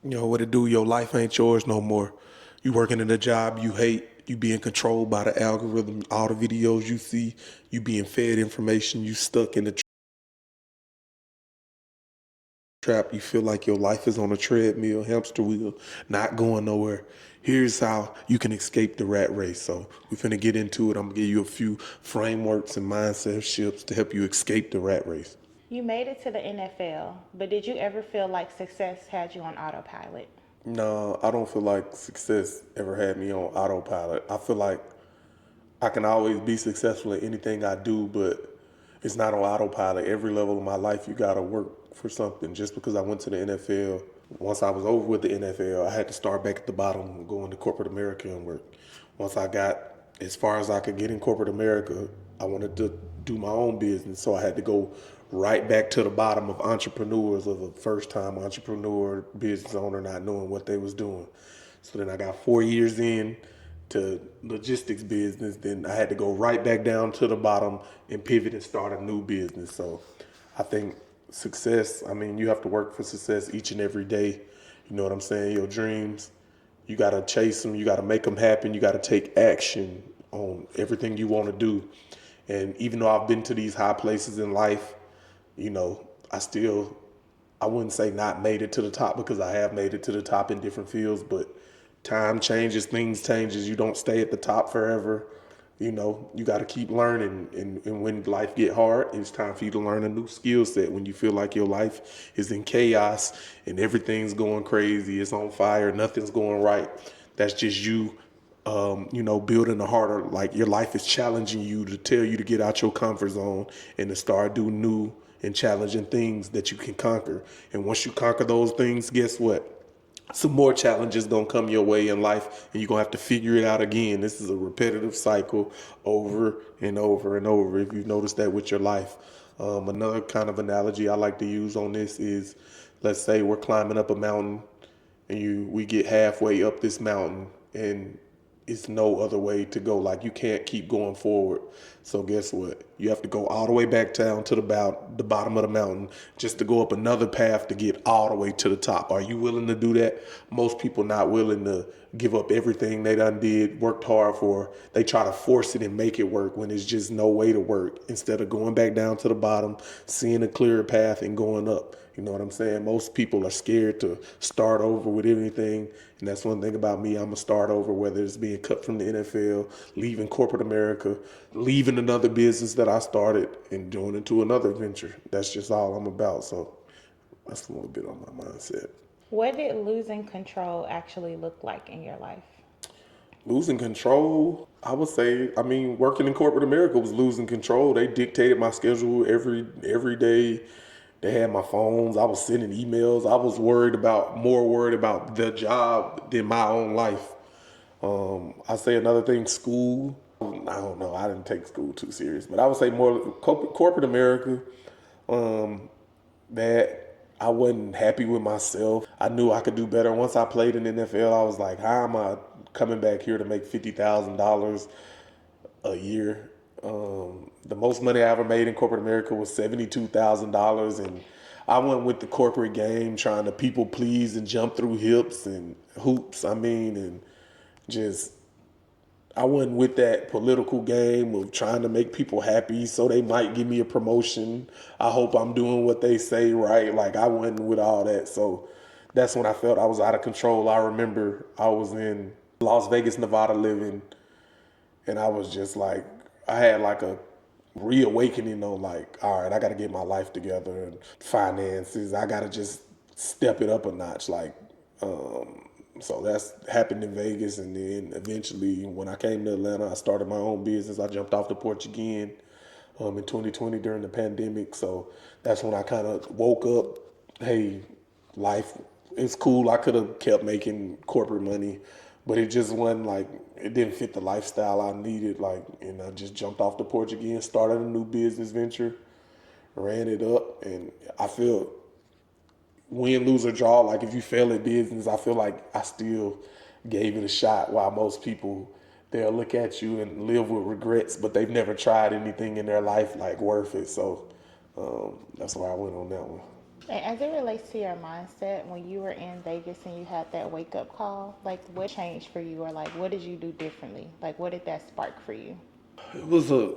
You know what it do? Your life ain't yours no more. You working in a job you hate. You being controlled by the algorithm. All the videos you see, you being fed information. You stuck in the trap. You feel like your life is on a treadmill, hamster wheel, not going nowhere. Here's how you can escape the rat race. So we're finna get into it. I'm gonna give you a few frameworks and mindset shifts to help you escape the rat race. You made it to the NFL, but did you ever feel like success had you on autopilot? No, I don't feel like success ever had me on autopilot. I feel like I can always be successful in anything I do, but it's not on autopilot. Every level of my life, you got to work for something. Just because I went to the NFL, once I was over with the NFL, I had to start back at the bottom and go into corporate America and work. Once I got as far as I could get in corporate America, I wanted to do my own business. So I had to go right back to the bottom of entrepreneurs, of a first time entrepreneur, business owner, not knowing what they was doing. So then I got 4 years in to logistics business. Then I had to go right back down to the bottom and pivot and start a new business. So I think success, I mean, you have to work for success each and every day. You know what I'm saying? Your dreams, you got to chase them. You got to make them happen. You got to take action on everything you want to do. And even though I've been to these high places in life, you know, I wouldn't say not made it to the top because I have made it to the top in different fields, but time changes, things changes. You don't stay at the top forever. You know, you got to keep learning. And when life get hard, it's time for you to learn a new skill set. When you feel like your life is in chaos and everything's going crazy, it's on fire, nothing's going right. That's just you, building a harder, like your life is challenging you to tell you to get out your comfort zone and to start doing new and challenging things that you can conquer. And once you conquer those things, guess what? Some more challenges gonna come your way in life, and you're gonna have to figure it out again. This is a repetitive cycle over and over and over. If you've noticed that with your life, another kind of analogy I like to use on this is, let's say we're climbing up a mountain, and we get halfway up this mountain, and it's no other way to go. Like you can't keep going forward. So guess what? You have to go all the way back down to the bottom of the mountain just to go up another path to get all the way to the top. Are you willing to do that? Most people not willing to give up everything they done did, worked hard for. They try to force it and make it work when there's just no way to work. Instead of going back down to the bottom, seeing a clearer path and going up. You know what I'm saying? Most people are scared to start over with anything. And that's one thing about me. I'm going to start over, whether it's being cut from the NFL, leaving corporate America, leaving another business that I started and going into another venture. That's just all I'm about. So that's a little bit on my mindset. What did losing control actually look like in your life? Losing control, I would say, I mean, working in corporate America was losing control. They dictated my schedule every day. They had my phones. I was sending emails. I was more worried about the job than my own life. I say another thing, school. I don't know. I didn't take school too serious, but I would say more corporate America. That I wasn't happy with myself. I knew I could do better. Once I played in the NFL, I was like, how am I coming back here to make $50,000 a year? The most money I ever made in corporate America was $72,000, and I went with the corporate game, trying to people please and jump through hips and hoops. I mean, and just I wasn't with that political game of trying to make people happy so they might give me a promotion. I hope I'm doing what they say right. Like I wasn't with all that. So that's when I felt I was out of control. I remember I was in Las Vegas, Nevada living, and I was just like, I had like a reawakening on like, all right, I got to get my life together and finances. I got to just step it up a notch. Like, so that's happened in Vegas, and then eventually, when I came to Atlanta, I started my own business. I jumped off the porch again in 2020 during the pandemic. So that's when I kind of woke up. Hey, life is cool. I could have kept making corporate money, but it just wasn't like it didn't fit the lifestyle I needed. Like, and I just jumped off the porch again, started a new business venture, ran it up, and I feel win, lose, or draw. Like if you fail at business, I feel like I still gave it a shot. While most people they'll look at you and live with regrets, but they've never tried anything in their life like worth it. So that's why I went on that one. And as it relates to your mindset, when you were in Vegas and you had that wake up call, like what changed for you, or like what did you do differently? Like what did that spark for you? It was a,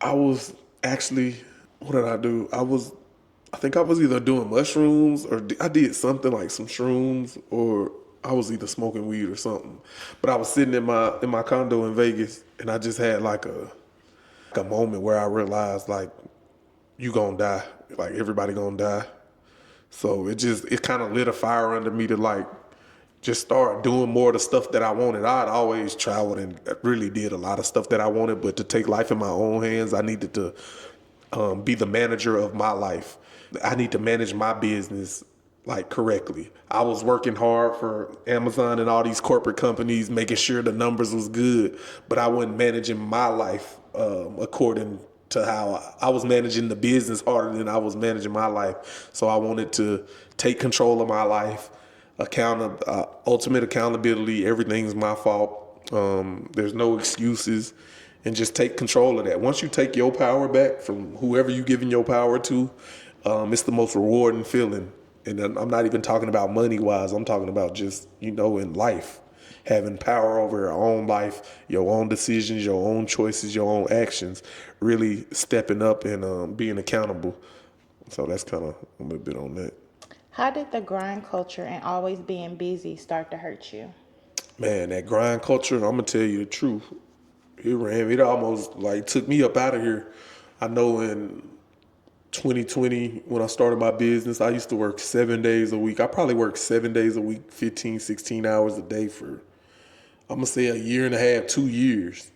I was actually, what did I do? I think I was either doing mushrooms or I did something like some shrooms, or I was either smoking weed or something. But I was sitting in my condo in Vegas, and I just had like a moment where I realized like you gonna die, like everybody gonna die. So it kind of lit a fire under me to like just start doing more of the stuff that I wanted. I'd always traveled and really did a lot of stuff that I wanted, but to take life in my own hands, I needed to be the manager of my life. I need to manage my business like correctly. I was working hard for Amazon and all these corporate companies, making sure the numbers was good, but I wasn't managing my life according to how I was managing the business harder than I was managing my life. So I wanted to take control of my life, ultimate accountability. Everything's my fault. There's no excuses, and just take control of that. Once you take your power back from whoever you giving your power to, it's the most rewarding feeling. And I'm not even talking about money wise. I'm talking about just, in life, having power over your own life, your own decisions, your own choices, your own actions, really stepping up and being accountable. So that's kind of a little bit on that. How did the grind culture and always being busy start to hurt you? Man, that grind culture, I'm gonna tell you the truth. It almost like took me up out of here. I know in 2020, when I started my business, I used to work 7 days a week. I probably worked 7 days a week, 15, 16 hours a day for, I'm gonna say, a year and a half, 2 years.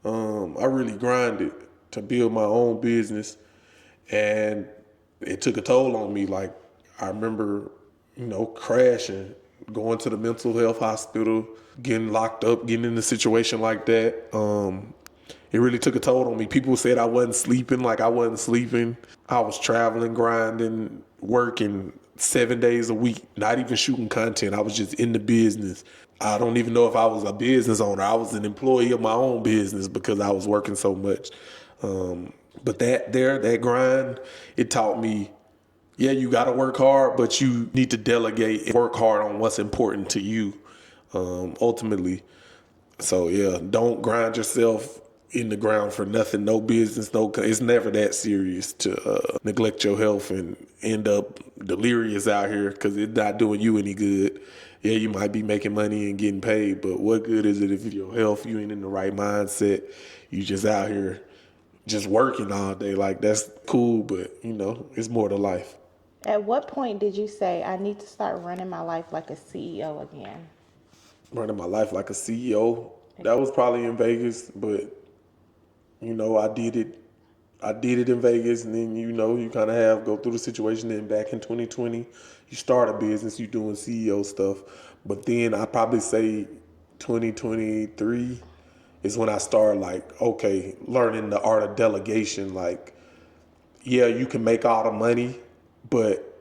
I really grinded to build my own business, and it took a toll on me. Like, I remember, crashing, going to the mental health hospital, getting locked up, getting in a situation like that. It really took a toll on me. People said I wasn't sleeping, like I wasn't sleeping. I was traveling, grinding, working 7 days a week, not even shooting content. I was just in the business. I don't even know if I was a business owner. I was an employee of my own business because I was working so much. But that grind, it taught me, yeah, you got to work hard, but you need to delegate and work hard on what's important to you, ultimately. So yeah, don't grind yourself in the ground for nothing. No business, it's never that serious to neglect your health and end up delirious out here because it's not doing you any good. Yeah, you might be making money and getting paid, but what good is it if your health, you ain't in the right mindset? You just out here just working all day. Like, that's cool, but it's more to life. At what point did you say, I need to start running my life like a CEO again? Running my life like a CEO. That was probably in Vegas, but I did it. I did it in Vegas, and then you kind of have go through the situation. Then back in 2020, you start a business, you doing CEO stuff. But then I probably say 2023 is when I started like, okay, learning the art of delegation. Like, yeah, you can make all the money, but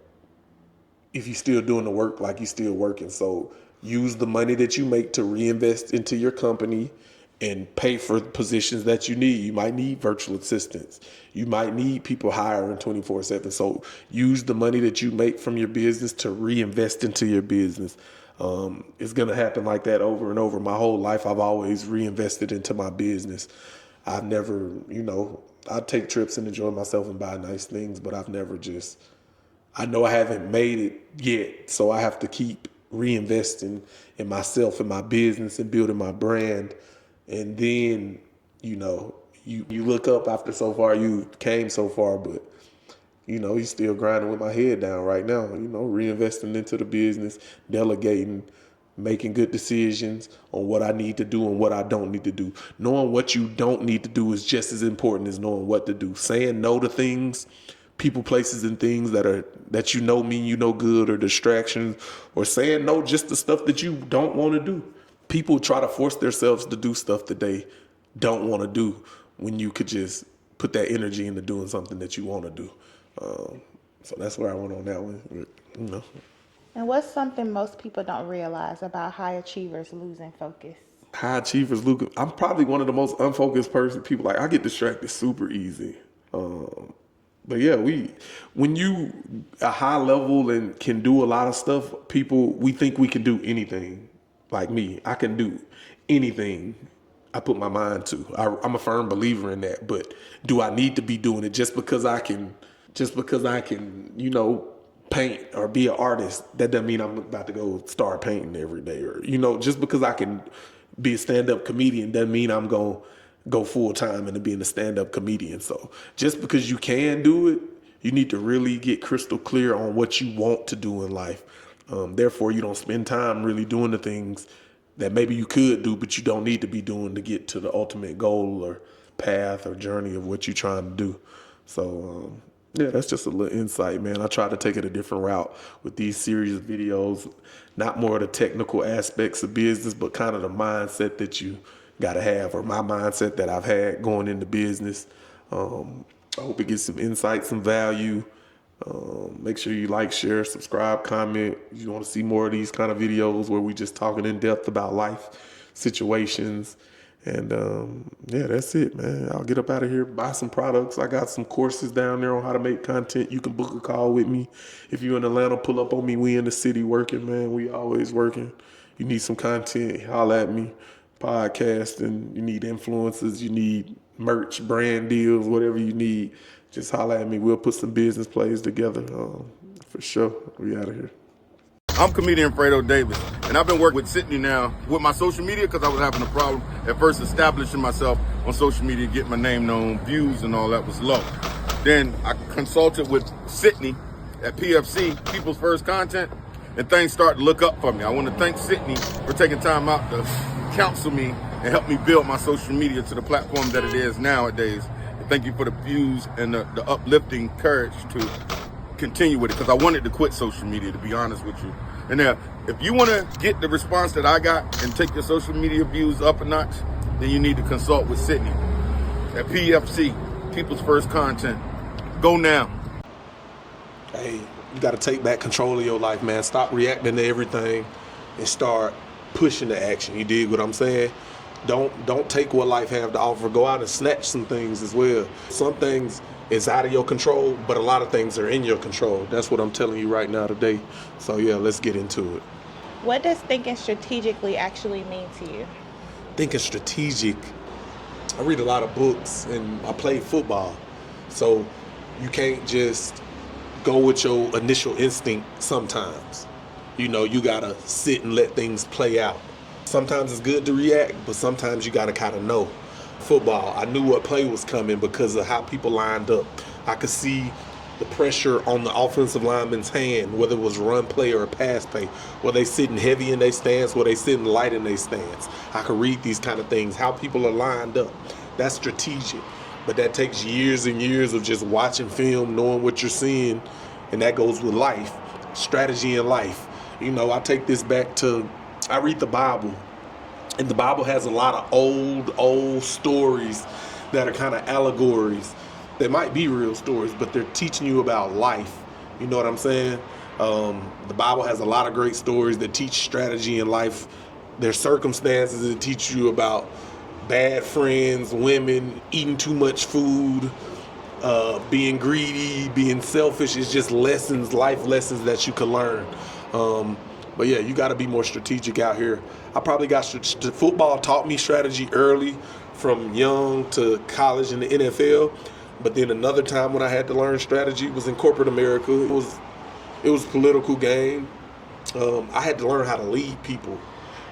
if you're still doing the work, like, you're still working. So use the money that you make to reinvest into your company and pay for positions that you need. You might need virtual assistants. You might need people hiring 24/7. So use the money that you make from your business to reinvest into your business. It's going to happen like that over and over. My whole life, I've always reinvested into my business. I've never, I take trips and enjoy myself and buy nice things, but I've never just, I know I haven't made it yet, so I have to keep reinvesting in myself and my business and building my brand. And then, you look up after so far, you came so far, but you still grinding with my head down right now, reinvesting into the business, delegating, making good decisions on what I need to do and what I don't need to do. Knowing what you don't need to do is just as important as knowing what to do. Saying no to things, people, places, and things that mean good, or distractions, or saying no just to stuff that you don't want to do. People try to force themselves to do stuff that they don't want to do when you could just put that energy into doing something that you want to do. So that's where I went on that one. And what's something most people don't realize about high achievers losing focus? High achievers, Luca. I'm probably one of the most unfocused people. Like, I get distracted super easy. But yeah, when you a high level and can do a lot of stuff, we think we can do anything. Like me, I can do anything I put my mind to. I'm a firm believer in that. But do I need to be doing it just because I can? Just because I can, paint or be an artist, that doesn't mean I'm about to go start painting every day. Or just because I can be a stand-up comedian doesn't mean I'm going to go full time into being a stand-up comedian. So just because you can do it, you need to really get crystal clear on what you want to do in life. Therefore, you don't spend time really doing the things that maybe you could do, but you don't need to be doing to get to the ultimate goal or path or journey of what you're trying to do. So, yeah, that's just a little insight, man. I try to take it a different route with these series of videos, not more of the technical aspects of business, but kind of the mindset that you got to have, or my mindset that I've had going into business. I hope it gets some insight, some value. Make sure you like, share, subscribe, comment. If you want to see more of these kind of videos where we just talking in depth about life situations. And yeah, that's it, man. I'll get up out of here, buy some products. I got some courses down there on how to make content. You can book a call with me. If you're in Atlanta, pull up on me. We in the city working, man. We always working. You need some content, holla at me. Podcasting, you need influencers, you need merch, brand deals, whatever you need, just holla at me. We'll put some business plays together. For sure. We out of here. I'm comedian Fredo Davis, and I've been working with Sidney now with my social media because I was having a problem at first establishing myself on social media, getting my name known, views and all that was low. Then I consulted with Sidney at PFC, People's First Content, and things started to look up for me. I want to thank Sidney for taking time out to counsel me and help me build my social media to the platform that it is nowadays. And thank you for the views and the uplifting courage to continue with it, because I wanted to quit social media, to be honest with you. And now, if you want to get the response that I got and take your social media views up a notch, then you need to consult with Sidney at PFC, People's First Content. Go now. Hey, you got to take back control of your life, man. Stop reacting to everything and start pushing the action. You dig what I'm saying? Don't take what life have to offer. Go out and snatch some things as well. Some things is out of your control, but a lot of things are in your control. That's what I'm telling you right now today. So yeah, let's get into it. What does thinking strategically actually mean to you? Thinking strategic. I read a lot of books and I play football. So you can't just go with your initial instinct sometimes. You gotta sit and let things play out. Sometimes it's good to react, but sometimes you gotta kind of know. Football, I knew what play was coming because of how people lined up. I could see the pressure on the offensive lineman's hand, whether it was run play or a pass play. Were they sitting heavy in their stance? Were they sitting light in their stance? I could read these kind of things, how people are lined up. That's strategic. But that takes years and years of just watching film, knowing what you're seeing, and that goes with life, strategy in life. I take this back to, I read the Bible, and the Bible has a lot of old stories that are kind of allegories. They might be real stories, but they're teaching you about life. You know what I'm saying? The Bible has a lot of great stories that teach strategy in life. There's circumstances that teach you about bad friends, women, eating too much food, being greedy, being selfish. It's just lessons, life lessons that you can learn. But yeah, you got to be more strategic out here. I probably got football taught me strategy early, from young to college in the NFL. But then another time when I had to learn strategy was in corporate America. It was a political game. I had to learn how to lead people.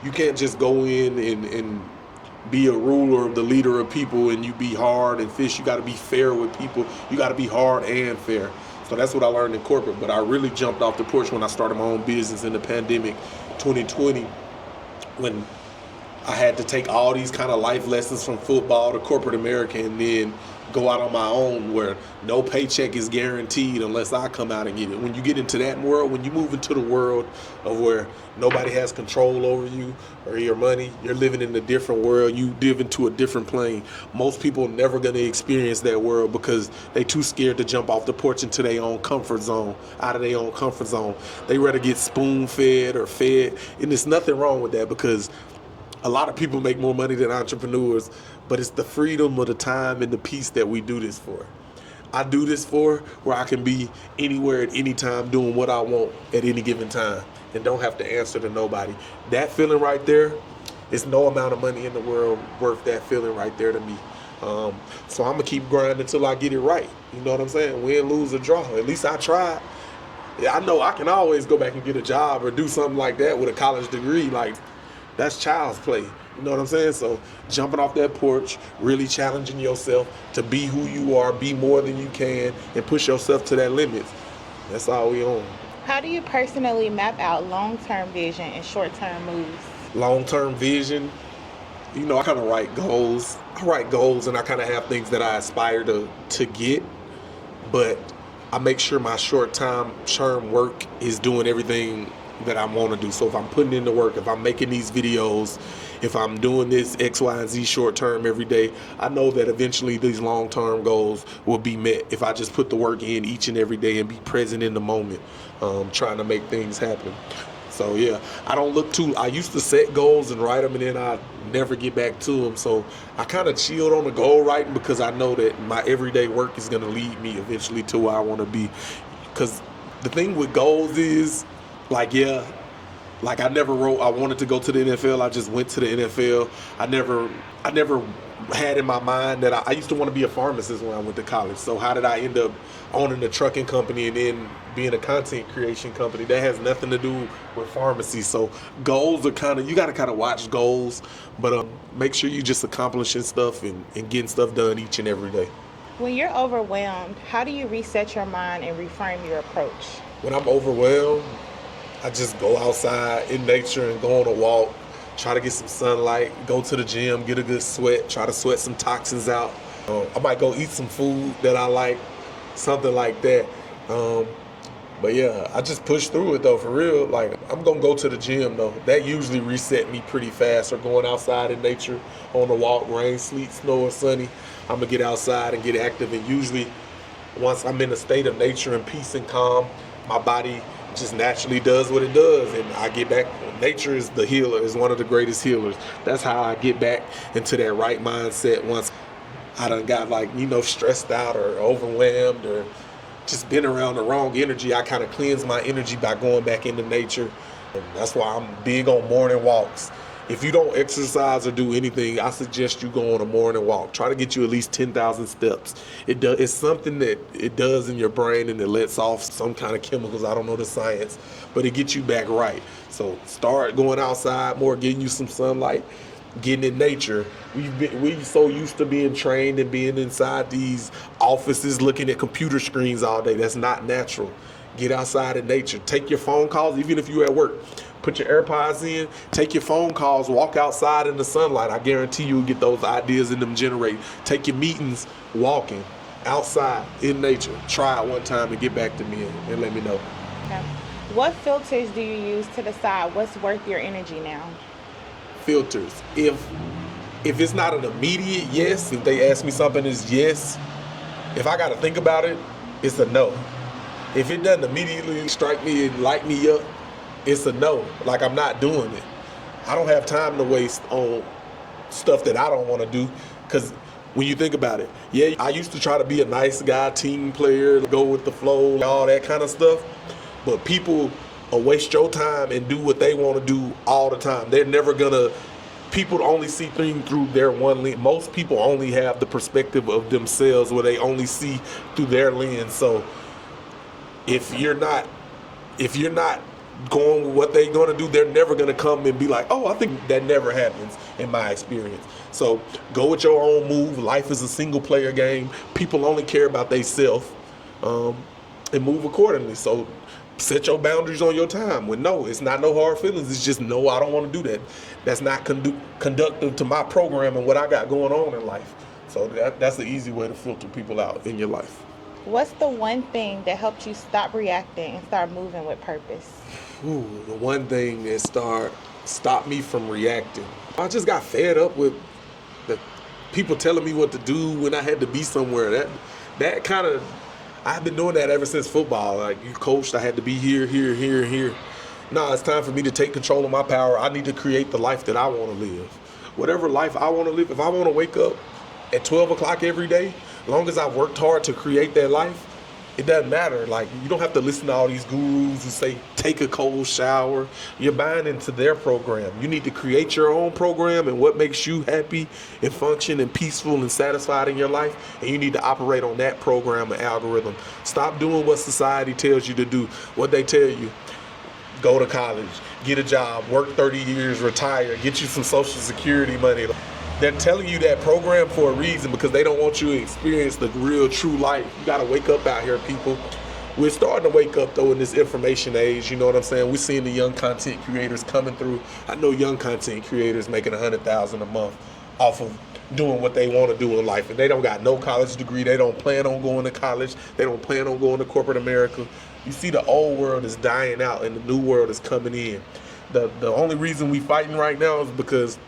You can't just go in and be a ruler, the leader of people, and you be hard and fish. You got to be fair with people. You got to be hard and fair. So that's what I learned in corporate. But I really jumped off the porch when I started my own business in the pandemic 2020, when I had to take all these kind of life lessons from football to corporate America and then go out on my own, where no paycheck is guaranteed unless I come out and get it. When you get into that world, when you move into the world of where nobody has control over you or your money, you're living in a different world. You live into a different plane. Most people are never going to experience that world because they too scared to jump off the porch into their own comfort zone, out of their own comfort zone. They rather get spoon-fed or fed, and there's nothing wrong with that, because a lot of people make more money than entrepreneurs, but it's the freedom of the time and the peace that we do this for. I do this for where I can be anywhere at any time doing what I want at any given time and don't have to answer to nobody. That feeling right there is no amount of money in the world worth that feeling right there to me. So I'm gonna keep grinding until I get it right. You know what I'm saying? Win, lose, or draw. At least I tried. Yeah, I know I can always go back and get a job or do something like that with a college degree. Like, that's child's play. You know what I'm saying? So jumping off that porch, really challenging yourself to be who you are, be more than you can, and push yourself to that limit. That's all we on. How do you personally map out long-term vision and short-term moves? Long-term vision, you know, I kind of write goals. I write goals and I kind of have things that I aspire to get, but I make sure my short-term work is doing everything that I want to do. So if I'm putting in the work, if I'm making these videos, if I'm doing this X, Y, and Z short-term every day, I know that eventually these long-term goals will be met if I just put the work in each and every day and be present in the moment, trying to make things happen. So yeah, I used to set goals and write them and then I never get back to them. So I kind of chilled on the goal writing because I know that my everyday work is going to lead me eventually to where I want to be. Because the thing with goals is, like, yeah, like I never wrote I wanted to go to the NFL. I just went to the NFL. I never had in my mind that I used to want to be a pharmacist when I went to college. So how did I end up owning a trucking company and then being a content creation company? That has nothing to do with pharmacy. So goals are you got to kind of watch goals, but make sure you just accomplishing stuff and getting stuff done each and every day. When you're overwhelmed, how do you reset your mind and reframe your approach? When I'm overwhelmed, I just go outside in nature and go on a walk, try to get some sunlight, go to the gym, get a good sweat, try to sweat some toxins out. I might go eat some food that I like, something like that. But yeah, I just push through it though, for real. Like, I'm gonna go to the gym though. That usually reset me pretty fast. Or going outside in nature on a walk, rain, sleet, snow, or sunny, I'm gonna get outside and get active. And usually once I'm in a state of nature and peace and calm, my body just naturally does what it does, and I get back. Nature is the healer, is one of the greatest healers. That's how I get back into that right mindset once I done got, like, you know, stressed out or overwhelmed or just been around the wrong energy. I kind of cleanse my energy by going back into nature, and that's why I'm big on morning walks. If you don't exercise or do anything, I suggest you go on a morning walk. Try to get you at least 10,000 steps. It's something that it does in your brain, and it lets off some kind of chemicals. I don't know the science, but it gets you back right. So start going outside more, getting you some sunlight, getting in nature. We so used to being trained and being inside these offices looking at computer screens all day. That's not natural. Get outside in nature. Take your phone calls, even if you're at work. Put your AirPods in, take your phone calls, walk outside in the sunlight. I guarantee you'll get those ideas and them generate. Take your meetings walking outside in nature. Try it one time and get back to me and let me know. Okay. What filters do you use to decide what's worth your energy now? Filters. If it's not an immediate yes, if they ask me something is yes, if I got to think about it, it's a no. If it doesn't immediately strike me and light me up, it's a no. Like, I'm not doing it. I don't have time to waste on stuff that I don't want to do. Because when you think about it, yeah, I used to try to be a nice guy, team player, go with the flow, all that kind of stuff. But people will waste your time and do what they want to do all the time. They're never gonna. People only see things through their one lens. Most people only have the perspective of themselves where they only see through their lens. So if you're not going with what they're going to do, they're never going to come and be like, oh, I think that never happens in my experience. So go with your own move. Life is a single player game. People only care about themselves, and move accordingly. So set your boundaries on your time. When no, it's not no hard feelings. It's just no, I don't want to do that. That's not conductive to my program and what I got going on in life. So that's the easy way to filter people out in your life. What's the one thing that helped you stop reacting and start moving with purpose? The one thing that stopped me from reacting. I just got fed up with the people telling me what to do when I had to be somewhere. That kind of, I've been doing that ever since football. Like, you coached, I had to be here, here, and here. No, it's time for me to take control of my power. I need to create the life that I want to live. Whatever life I want to live, if I want to wake up at 12 o'clock every day, As long as I worked hard to create that life, it doesn't matter. Like, you don't have to listen to all these gurus who say take a cold shower. You're buying into their program. You need to create your own program and what makes you happy and function and peaceful and satisfied in your life, and you need to operate on that program and algorithm. Stop doing what society tells you to do. What they tell you: go to college, get a job, work 30 years, retire, get you some Social Security money. They're telling you that program for a reason, because they don't want you to experience the real, true life. You got to wake up out here, people. We're starting to wake up, though, in this information age. You know what I'm saying? We're seeing the young content creators coming through. I know young content creators making $100,000 a month off of doing what they want to do in life, and they don't got no college degree. They don't plan on going to college. They don't plan on going to corporate America. You see, the old world is dying out and the new world is coming in. The only reason we fighting right now is because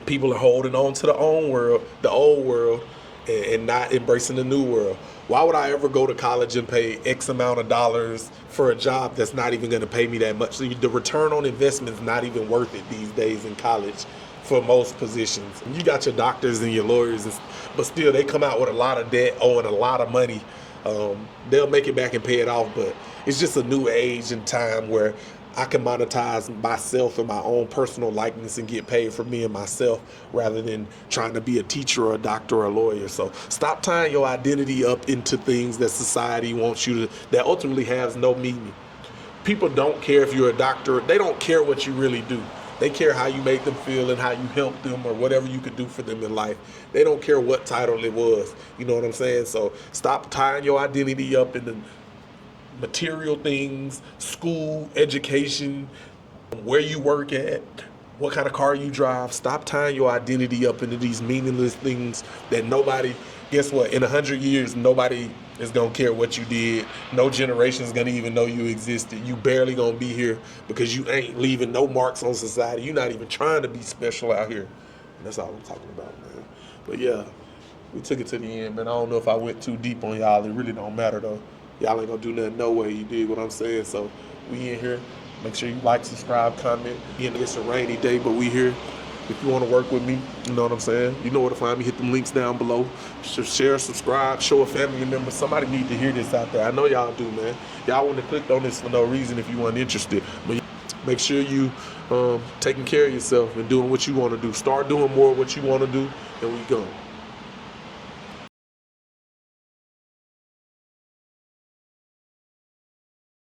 people are holding on to the old world, and not embracing the new world. Why would I ever go to college and pay X amount of dollars for a job that's not even going to pay me that much? So the return on investment is not even worth it these days in college for most positions. You got your doctors and your lawyers, but still they come out with a lot of debt, owing a lot of money. They'll make it back and pay it off, but it's just a new age and time where I can monetize myself and my own personal likeness and get paid for me and myself, rather than trying to be a teacher or a doctor or a lawyer. So stop tying your identity up into things that society wants you to, that ultimately has no meaning. People don't care if you're a doctor. They don't care what you really do. They care how you make them feel and how you help them, or whatever you could do for them in life. They don't care what title it was. You know what I'm saying? So stop tying your identity up in the material things, school, education, where you work at, what kind of car you drive. Stop tying your identity up into these meaningless things that nobody, guess what, in 100 years, nobody is gonna care what you did. No generation is gonna even know you existed. You barely gonna be here because you ain't leaving no marks on society. You're not even trying to be special out here. And that's all I'm talking about, man. But yeah, we took it to the end, man. I don't know if I went too deep on y'all. It really don't matter, though. Y'all ain't gonna do nothing no way. You dig what I'm saying? So we in here. Make sure you like, subscribe, comment. It's a rainy day, but we here. If you want to work with me, you know what I'm saying? You know where to find me. Hit them links down below. Share, subscribe, show a family member. Somebody need to hear this out there. I know y'all do, man. Y'all wouldn't have clicked on this for no reason if you weren't interested. But make sure you taking care of yourself and doing what you want to do. Start doing more of what you want to do, and we go.